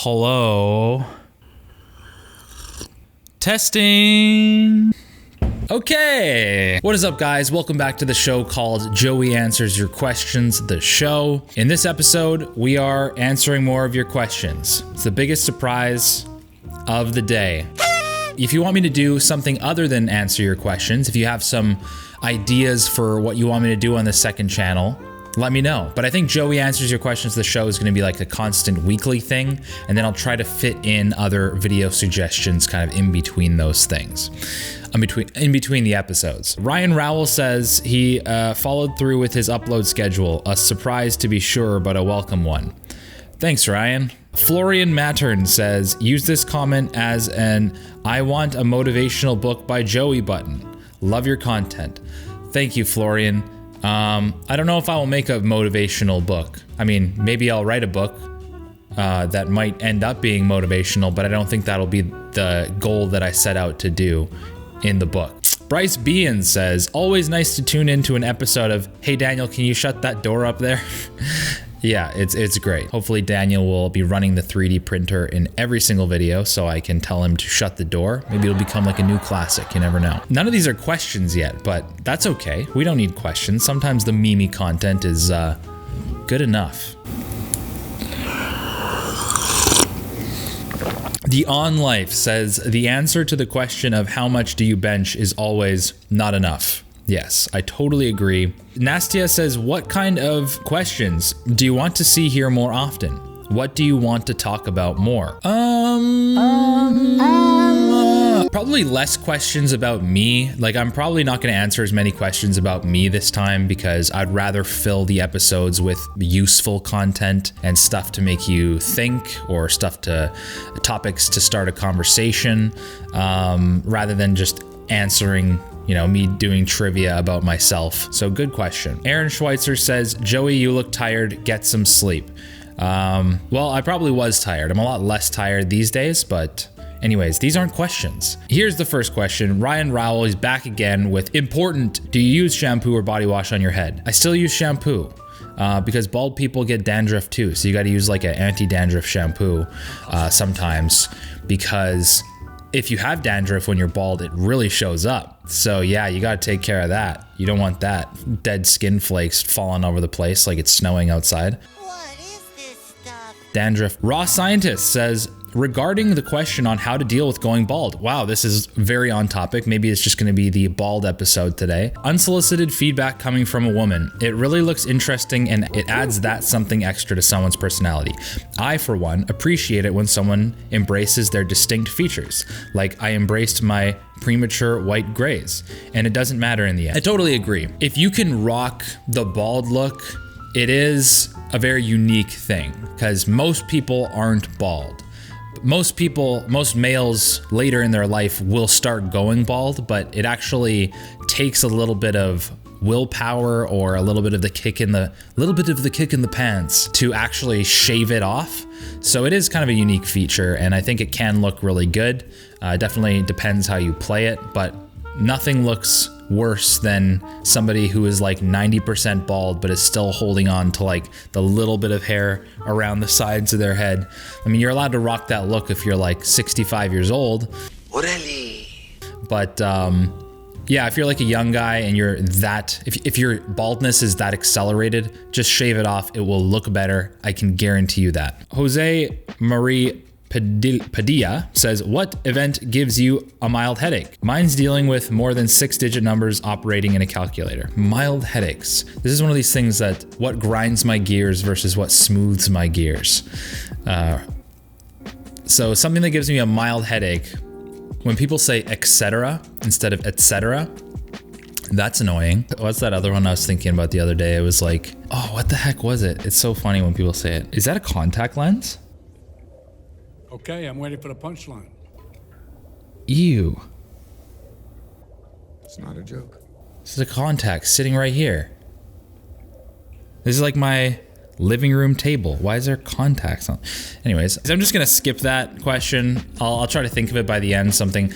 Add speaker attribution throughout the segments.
Speaker 1: Hello. Testing. Okay. What is up, guys? Welcome back to the show called Joey Answers Your Questions, the show. In this episode, we are answering more of your questions. It's the biggest surprise of the day. If you want me to do something other than answer your questions, if you have some ideas for what you want me to do on the second channel, let me know. But I think Joey Answers Your Questions, the show is going to be like a constant weekly thing, and then I'll try to fit in other video suggestions kind of in between those things, in between the episodes. Ryan Rowell says he followed through with his upload schedule. A surprise to be sure, but a welcome one. Thanks, Ryan. Florian Mattern says, use this comment as an I want a motivational book by Joey button. Love your content. Thank you, Florian. I don't know if I will make a motivational book. I mean, maybe I'll write a book that might end up being motivational, but I don't think that'll be the goal that I set out to do in the book. Bryce Bean says, always nice to tune into an episode of, hey Daniel, can you shut that door up there? Yeah, it's great. Hopefully Daniel will be running the 3D printer in every single video so I can tell him to shut the door. Maybe it'll become like a new classic, you never know. None of these are questions yet, but that's okay. We don't need questions. Sometimes the meme content is good enough. The Onlife says, the answer to the question of how much do you bench is always not enough. Yes, I totally agree. Nastia says, what kind of questions do you want to see here more often? What do you want to talk about more? Probably less questions about me. Like, I'm probably not going to answer as many questions about me this time because I'd rather fill the episodes with useful content and stuff to make you think, or topics to start a conversation, rather than just answering, you know, me doing trivia about myself. So good question. Aaron Schweitzer says, Joey, you look tired, get some sleep. Well, I probably was tired. I'm a lot less tired these days, but anyways, these aren't questions. Here's the first question. Ryan Rowell is back again with, important, do you use shampoo or body wash on your head? I still use shampoo. Because bald people get dandruff too. So you gotta use like an anti-dandruff shampoo sometimes, because if you have dandruff when you're bald, it really shows up. So yeah, you gotta take care of that. You don't want that dead skin flakes falling over the place like it's snowing outside.
Speaker 2: What is this stuff?
Speaker 1: Dandruff. Raw Scientist says, regarding the question on how to deal with going bald. Wow, this is very on topic. Maybe it's just gonna be the bald episode today. Unsolicited feedback coming from a woman. It really looks interesting and it adds that something extra to someone's personality. I, for one, appreciate it when someone embraces their distinct features. Like I embraced my premature white grays, and it doesn't matter in the end. I totally agree. If you can rock the bald look, it is a very unique thing because most people aren't bald. Most males later in their life will start going bald, but it actually takes a little bit of willpower or a little bit of the kick in the pants to actually shave it off. So it is kind of a unique feature, and I think it can look really good. Definitely depends how you play it, but nothing looks worse than somebody who is like 90% bald but is still holding on to like the little bit of hair around the sides of their head. I mean, you're allowed to rock that look if you're like 65 years old.
Speaker 2: Orale.
Speaker 1: But yeah, if you're like a young guy and you're that, if your baldness is that accelerated, just shave it off. It will look better. I can guarantee you that. Jose Marie Padilla says, what event gives you a mild headache? Mine's dealing with more than 6-digit numbers operating in a calculator. Mild headaches. This is one of these things that what grinds my gears versus what smooths my gears. So something that gives me a mild headache, when people say etc. instead of etc., that's annoying. What's that other one I was thinking about the other day? It was like, oh, what the heck was it? It's so funny when people say it. Is that a contact lens?
Speaker 3: Okay, I'm waiting for the punchline.
Speaker 1: Ew.
Speaker 3: It's not a joke.
Speaker 1: This is a contact sitting right here. This is like my living room table. Why is there contacts on? Anyways, I'm just gonna skip that question. I'll try to think of it by the end, something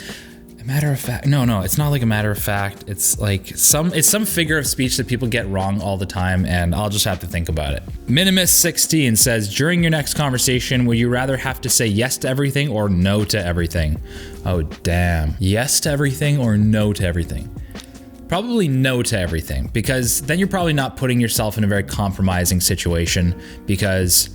Speaker 1: Matter of fact. No, it's not like a matter of fact. It's like some figure of speech that people get wrong all the time, and I'll just have to think about it. Minimus16 says, during your next conversation, would you rather have to say yes to everything or no to everything? Oh, damn. Yes to everything or no to everything? Probably no to everything, because then you're probably not putting yourself in a very compromising situation, because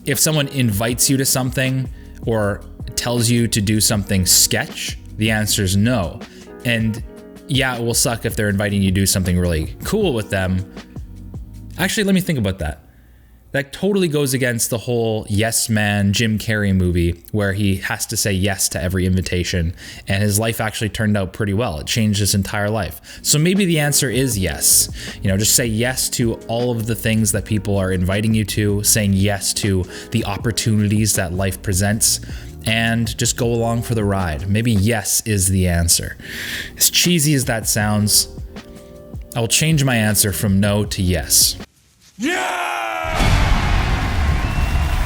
Speaker 1: if someone invites you to something or tells you to do something sketch, the answer is no. And yeah, it will suck if they're inviting you to do something really cool with them. Actually, let me think about that. That totally goes against the whole Yes Man Jim Carrey movie where he has to say yes to every invitation, and his life actually turned out pretty well. It changed his entire life. So maybe the answer is yes. You know, just say yes to all of the things that people are inviting you to, saying yes to the opportunities that life presents, and just go along for the ride. Maybe yes is the answer. As cheesy as that sounds, I will change my answer from no to yes.
Speaker 3: Yeah!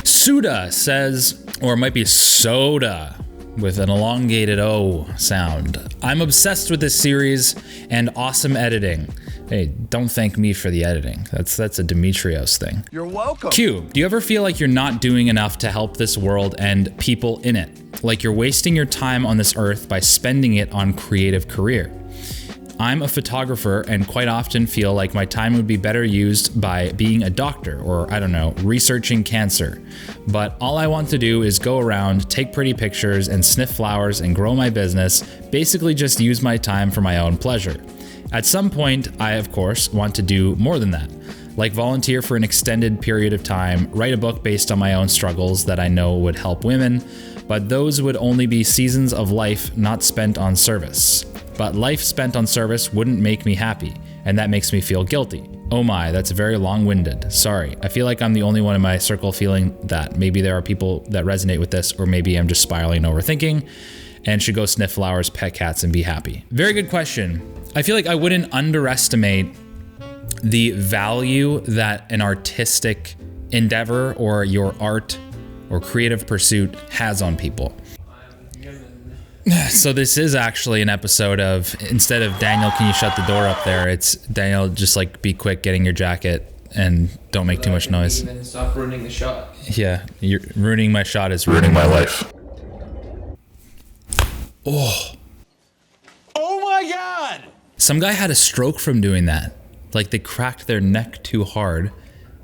Speaker 1: Suda says, or it might be soda with an elongated O sound. I'm obsessed with this series and awesome editing. Hey, don't thank me for the editing. That's a Demetrios thing.
Speaker 4: You're welcome.
Speaker 1: Q, do you ever feel like you're not doing enough to help this world and people in it? Like you're wasting your time on this earth by spending it on creative career? I'm a photographer and quite often feel like my time would be better used by being a doctor or, I don't know, researching cancer. But all I want to do is go around, take pretty pictures and sniff flowers and grow my business, basically just use my time for my own pleasure. At some point, I, of course, want to do more than that. Like volunteer for an extended period of time, write a book based on my own struggles that I know would help women, but those would only be seasons of life not spent on service. But life spent on service wouldn't make me happy, and that makes me feel guilty. Oh my, that's very long-winded. Sorry, I feel like I'm the only one in my circle feeling that. Maybe there are people that resonate with this, or maybe I'm just spiraling and overthinking and should go sniff flowers, pet cats, and be happy. Very good question. I feel like I wouldn't underestimate the value that an artistic endeavor or your art or creative pursuit has on people. So this is actually an episode of, instead of Daniel, can you shut the door up there? It's Daniel, just like be quick getting your jacket and don't make too much noise.
Speaker 5: And stop ruining the shot.
Speaker 1: Yeah, you're ruining my shot is ruining my life. Oh.
Speaker 4: Oh my God!
Speaker 1: Some guy had a stroke from doing that. Like they cracked their neck too hard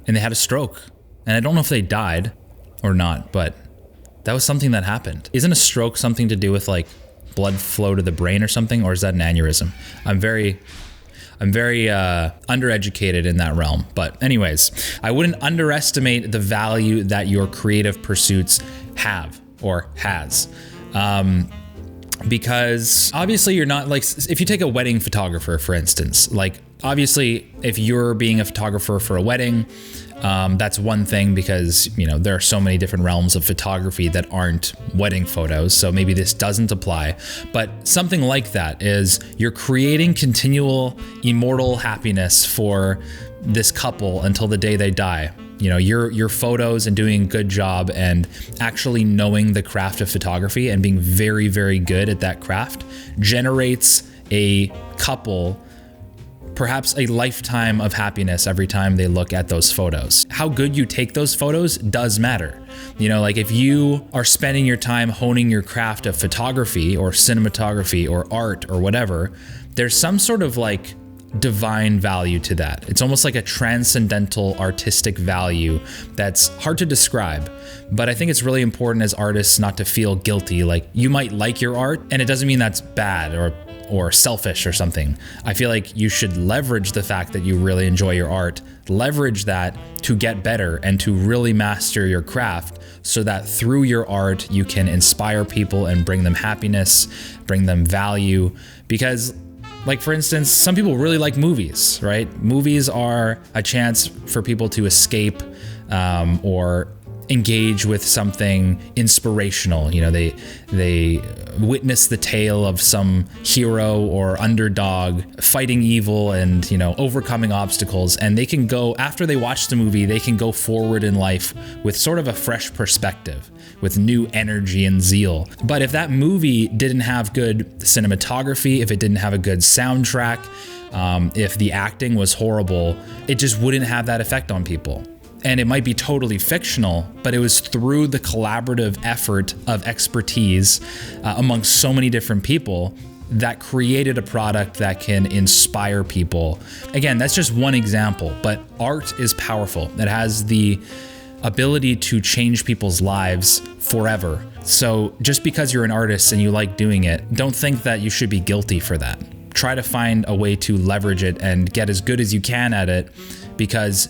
Speaker 1: and they had a stroke. And I don't know if they died or not, but that was something that happened. Isn't a stroke something to do with like blood flow to the brain or something? Or is that an aneurysm? I'm very undereducated in that realm. But anyways, I wouldn't underestimate the value that your creative pursuits have or has. Because obviously you're not like, if you take a wedding photographer, for instance, like obviously if you're being a photographer for a wedding, that's one thing because, you know, there are so many different realms of photography that aren't wedding photos. So maybe this doesn't apply, but something like that is you're creating continual immortal happiness for this couple until the day they die. You know, your photos and doing a good job and actually knowing the craft of photography and being very, very good at that craft generates a couple, perhaps a lifetime of happiness every time they look at those photos. How good you take those photos does matter. You know, like if you are spending your time honing your craft of photography or cinematography or art or whatever, there's some sort of like divine value to that. It's almost like a transcendental artistic value that's hard to describe, but I think it's really important as artists not to feel guilty. Like you might like your art and it doesn't mean that's bad or selfish or something. I feel like you should leverage the fact that you really enjoy your art, leverage that to get better and to really master your craft so that through your art you can inspire people and bring them happiness, bring them value. Because like, for instance, some people really like movies, right? Movies are a chance for people to escape or engage with something inspirational. You know, they witness the tale of some hero or underdog fighting evil and, you know, overcoming obstacles, and they can go, after they watch the movie, they can go forward in life with sort of a fresh perspective, with new energy and zeal. But if that movie didn't have good cinematography, if it didn't have a good soundtrack, if the acting was horrible, it just wouldn't have that effect on people. And it might be totally fictional, but it was through the collaborative effort of expertise amongst so many different people that created a product that can inspire people. Again, that's just one example, but art is powerful. It has the ability to change people's lives forever. So just because you're an artist and you like doing it, don't think that you should be guilty for that. Try to find a way to leverage it and get as good as you can at it, because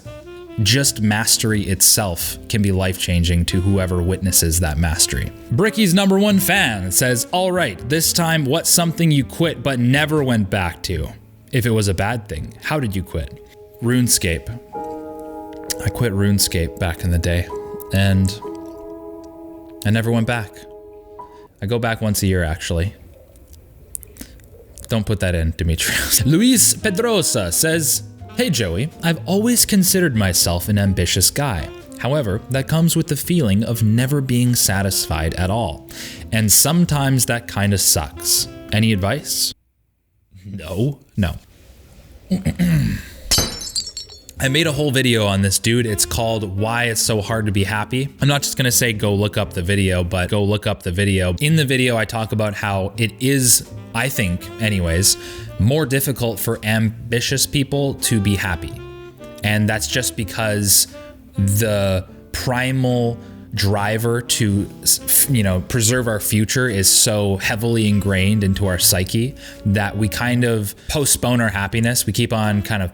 Speaker 1: just mastery itself can be life-changing to whoever witnesses that mastery. Bricky's #1 fan says, all right, this time, what's something you quit but never went back to? If it was a bad thing, how did you quit? RuneScape. I quit RuneScape back in the day, and I never went back. I go back once a year, actually. Don't put that in, Demetrius. Luis Pedrosa says, hey Joey, I've always considered myself an ambitious guy. However, that comes with the feeling of never being satisfied at all. And sometimes that kind of sucks. Any advice? No. I made a whole video on this, dude. It's called Why It's So Hard to Be Happy. I'm not just gonna say go look up the video, but go look up the video. In the video, I talk about how it is, I think anyways, more difficult for ambitious people to be happy. And that's just because the primal driver to, you know, preserve our future is so heavily ingrained into our psyche that we kind of postpone our happiness. We keep on kind of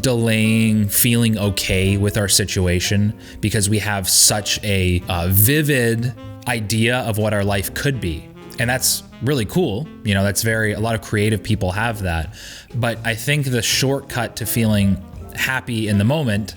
Speaker 1: delaying feeling okay with our situation because we have such a vivid idea of what our life could be. And that's really cool. You know, that's a lot of creative people have that. But I think the shortcut to feeling happy in the moment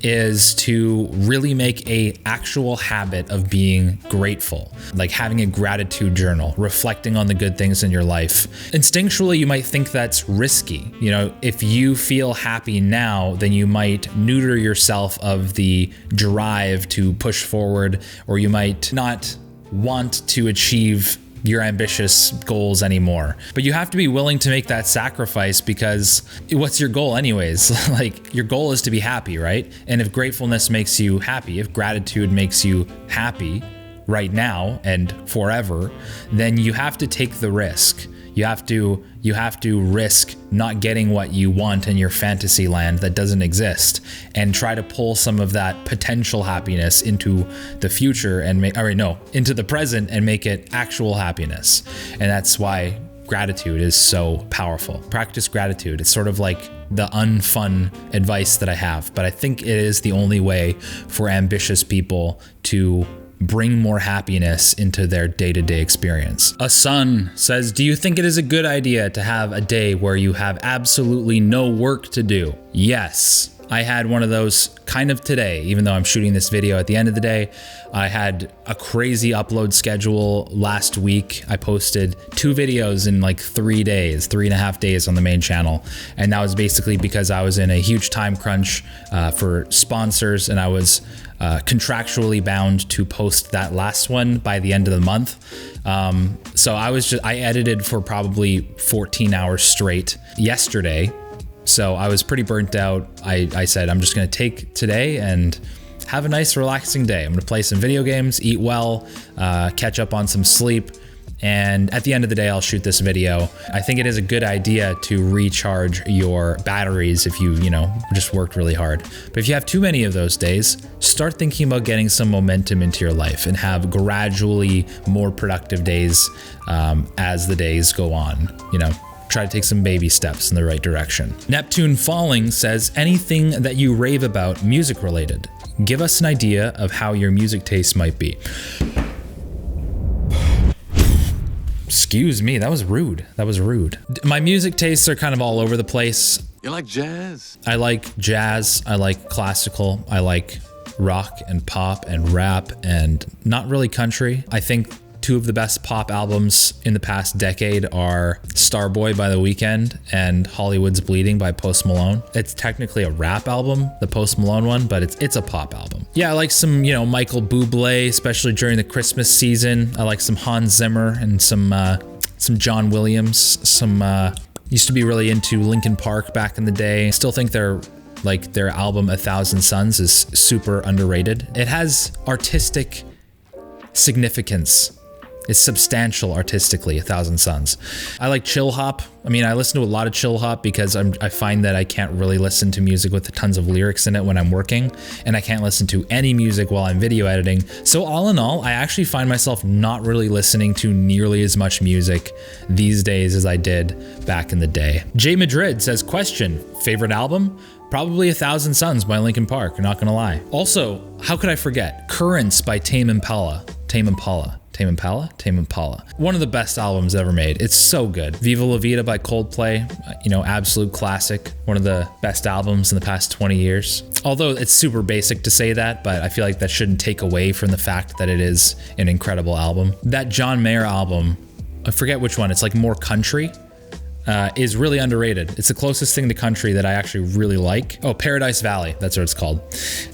Speaker 1: is to really make a actual habit of being grateful, like having a gratitude journal, reflecting on the good things in your life. Instinctually, you might think that's risky. You know, if you feel happy now, then you might neuter yourself of the drive to push forward, or you might not want to achieve your ambitious goals anymore. But you have to be willing to make that sacrifice, because what's your goal anyways? Like, your goal is to be happy, right? And if gratefulness makes you happy, if gratitude makes you happy right now and forever, then you have to take the risk. You have to risk not getting what you want in your fantasy land that doesn't exist, and try to pull some of that potential happiness into the future and into the present and make it actual happiness. And that's why gratitude is so powerful. Practice gratitude. It's sort of like the unfun advice that I have, but I think it is the only way for ambitious people to bring more happiness into their day-to-day experience. A son says, do you think it is a good idea to have a day where you have absolutely no work to do? Yes. I had one of those kind of today, even though I'm shooting this video at the end of the day. I had a crazy upload schedule last week. I posted 2 videos in like 3.5 days on the main channel. And that was basically because I was in a huge time crunch for sponsors, and I was contractually bound to post that last one by the end of the month. So I edited for probably 14 hours straight yesterday. So I was pretty burnt out. I said, I'm just gonna take today and have a nice relaxing day. I'm gonna play some video games, eat well, catch up on some sleep. And at the end of the day, I'll shoot this video. I think it is a good idea to recharge your batteries if you just worked really hard. But if you have too many of those days, start thinking about getting some momentum into your life and have gradually more productive days as the days go on. Try to take some baby steps in the right direction. Neptune Falling says, anything that you rave about music related? Give us an idea of how your music taste might be. Excuse me, that was rude. My music tastes are kind of all over the place.
Speaker 4: You like jazz?
Speaker 1: I like jazz, I like classical, I like rock and pop and rap and not really country. I think two of the best pop albums in the past decade are Starboy by The Weeknd and Hollywood's Bleeding by Post Malone. It's technically a rap album, the Post Malone one, but it's a pop album. Yeah, I like some, Michael Bublé, especially during the Christmas season. I like some Hans Zimmer and some John Williams. Used to be really into Linkin Park back in the day. Still think their album A Thousand Suns is super underrated. It has artistic significance. It's substantial artistically, A Thousand Suns. I like chill hop. I mean, I listen to a lot of chill hop because I find that I can't really listen to music with tons of lyrics in it when I'm working, and I can't listen to any music while I'm video editing. So all in all, I actually find myself not really listening to nearly as much music these days as I did back in the day. Jay Madrid says, question, favorite album? Probably A Thousand Suns by Linkin Park, not gonna lie. Also, how could I forget? Currents by Tame Impala. One of the best albums ever made. It's so good. Viva La Vida by Coldplay, absolute classic. One of the best albums in the past 20 years. Although it's super basic to say that, but I feel like that shouldn't take away from the fact that it is an incredible album. That John Mayer album, I forget which one, it's like more country, is really underrated. It's the closest thing to country that I actually really like. Oh, Paradise Valley, that's what it's called.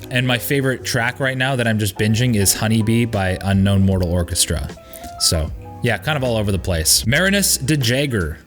Speaker 1: And my favorite track right now that I'm just binging is Honeybee by Unknown Mortal Orchestra. So yeah, kind of all over the place. Marinus de Jager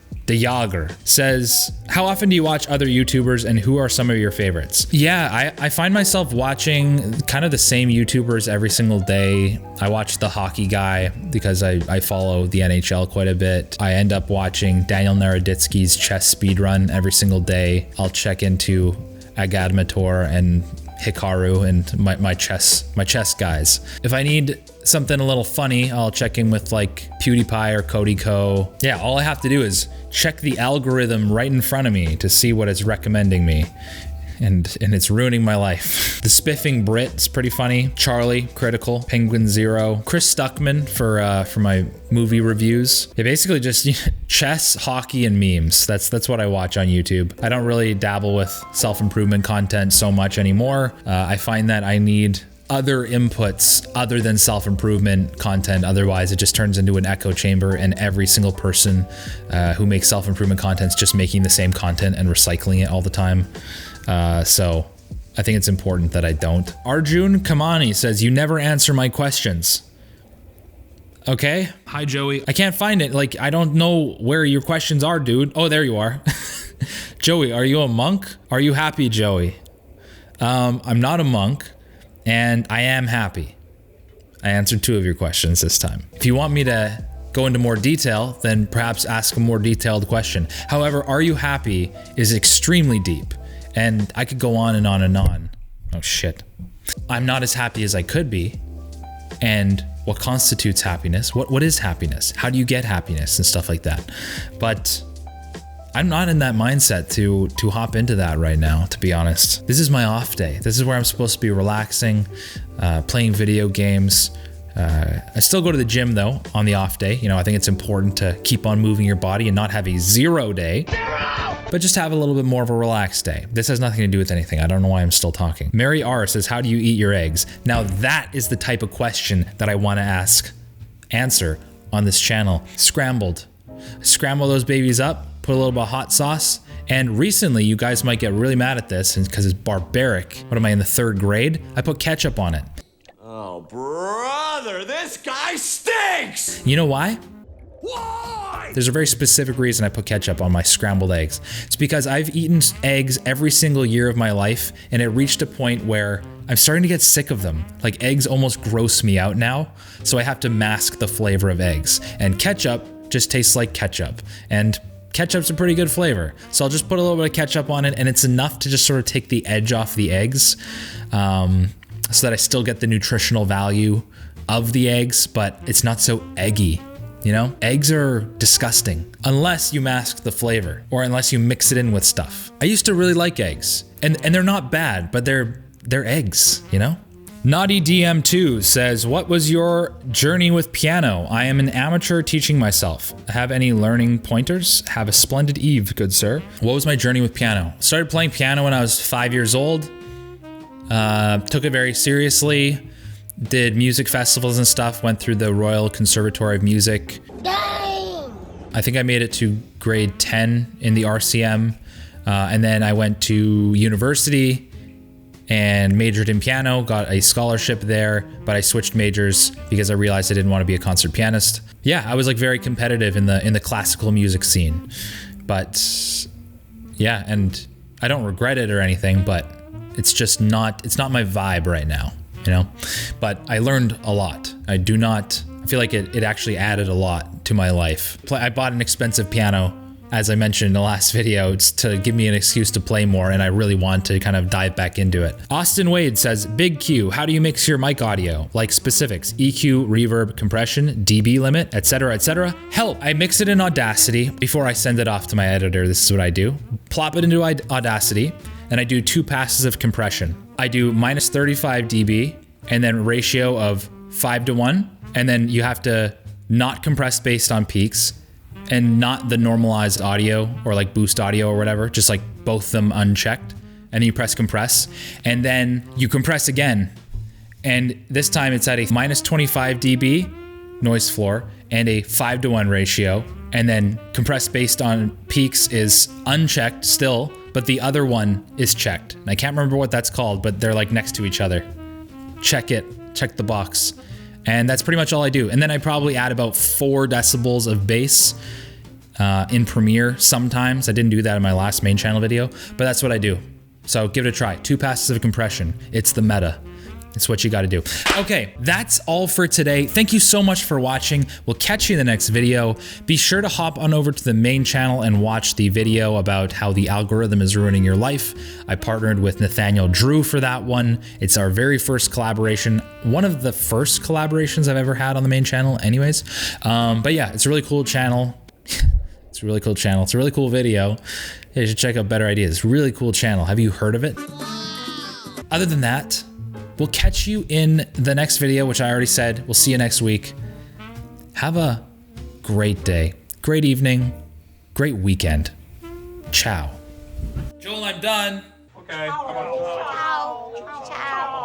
Speaker 1: says, how often do you watch other YouTubers and who are some of your favorites? Yeah, I find myself watching kind of the same YouTubers every single day. I watch The Hockey Guy because I follow the NHL quite a bit. I end up watching Daniel Naroditsky's chess speedrun every single day. I'll check into Agadmator and Hikaru and my chess guys. If I need something a little funny, I'll check in with like PewDiePie or Cody Co. Yeah, all I have to do is check the algorithm right in front of me to see what it's recommending me. And it's ruining my life. The Spiffing Brit is pretty funny. Charlie, Critical, Penguin Zero, Chris Stuckman for my movie reviews. Yeah, basically just chess, hockey, and memes. That's what I watch on YouTube. I don't really dabble with self-improvement content so much anymore. I find that I need other inputs other than self-improvement content. Otherwise, it just turns into an echo chamber, and every single person who makes self-improvement content is just making the same content and recycling it all the time. So I think it's important that I don't. Arjun Kamani says, you never answer my questions. Okay. Hi, Joey. I can't find it. Like, I don't know where your questions are, dude. Oh, there you are. Joey, are you a monk? Are you happy, Joey? I'm not a monk, and I am happy. I answered 2 of your questions this time. If you want me to go into more detail, then perhaps ask a more detailed question. However, are you happy is extremely deep. And I could go on and on and on. Oh shit. I'm not as happy as I could be. And what constitutes happiness? What is happiness? How do you get happiness and stuff like that? But I'm not in that mindset to hop into that right now, to be honest. This is my off day. This is where I'm supposed to be relaxing, playing video games. I still go to the gym though on the off day. I think it's important to keep on moving your body and not have a 0 day. But just have a little bit more of a relaxed day. This has nothing to do with anything. I don't know why I'm still talking. Mary R says, how do you eat your eggs? Now that is the type of question that I want to answer on this channel. Scrambled. Scramble those babies up, put a little bit of hot sauce. And recently, you guys might get really mad at this because it's barbaric. What am I, in the 3rd grade? I put ketchup on it.
Speaker 4: Oh, brother, this guy stinks!
Speaker 1: You know why?
Speaker 4: Why?
Speaker 1: There's a very specific reason I put ketchup on my scrambled eggs. It's because I've eaten eggs every single year of my life, and it reached a point where I'm starting to get sick of them. Like, eggs almost gross me out now, so I have to mask the flavor of eggs. And ketchup just tastes like ketchup. And ketchup's a pretty good flavor. So I'll just put a little bit of ketchup on it, and it's enough to just sort of take the edge off the eggs, so that I still get the nutritional value of the eggs, but it's not so eggy. Eggs are disgusting unless you mask the flavor or unless you mix it in with stuff. I used to really like eggs, and they're not bad, but they're eggs, Naughty DM2 says, what was your journey with piano? I am an amateur teaching myself. Have any learning pointers? Have a splendid eve, good sir. What was my journey with piano? Started playing piano when I was 5 years old. Took it very seriously. Did music festivals and stuff. Went through the Royal Conservatory of Music.
Speaker 2: Dang!
Speaker 1: I think I made it to grade 10 in the RCM. And then I went to university and majored in piano, got a scholarship there, but I switched majors because I realized I didn't want to be a concert pianist. Yeah, I was like very competitive in the classical music scene. But yeah, and I don't regret it or anything, but it's just not my vibe right now, you know? But I learned a lot. I feel like it actually added a lot to my life. I bought an expensive piano, as I mentioned in the last video, it's to give me an excuse to play more, and I really want to kind of dive back into it. Austin Wade says, Big Q, how do you mix your mic audio? Like specifics, EQ, reverb, compression, dB limit, etc., etc. Help, I mix it in Audacity. Before I send it off to my editor, this is what I do. Plop it into Audacity, and I do 2 passes of compression. I do minus 35 dB, and then ratio of 5:1, and then you have to not compress based on peaks, and not the normalized audio or like boost audio or whatever, just like both of them unchecked. And then you press compress, and then you compress again. And this time it's at a minus 25 dB noise floor and a 5:1 ratio. And then compress based on peaks is unchecked still, but the other one is checked. And I can't remember what that's called, but they're like next to each other. Check it, check the box. And that's pretty much all I do. And then I probably add about 4 decibels of bass in Premiere sometimes. I didn't do that in my last main channel video, but that's what I do. So give it a try. 2 passes of compression. It's the meta. It's what you got to do. Okay, that's all for today. Thank you so much for watching. We'll catch you in the next video. Be sure to hop on over to the main channel and watch the video about how the algorithm is ruining your life. I partnered with Nathaniel Drew for that one. It's our very first collaboration. One of the first collaborations I've ever had on the main channel anyways. But yeah, it's a really cool channel. It's a really cool channel. It's a really cool video. Hey, you should check out Better Ideas. Really cool channel. Have you heard of it? Other than that, we'll catch you in the next video, which I already said. We'll see you next week. Have a great day, great evening, great weekend. Ciao. Joel, I'm done.
Speaker 3: Okay.
Speaker 2: Ciao. Ciao.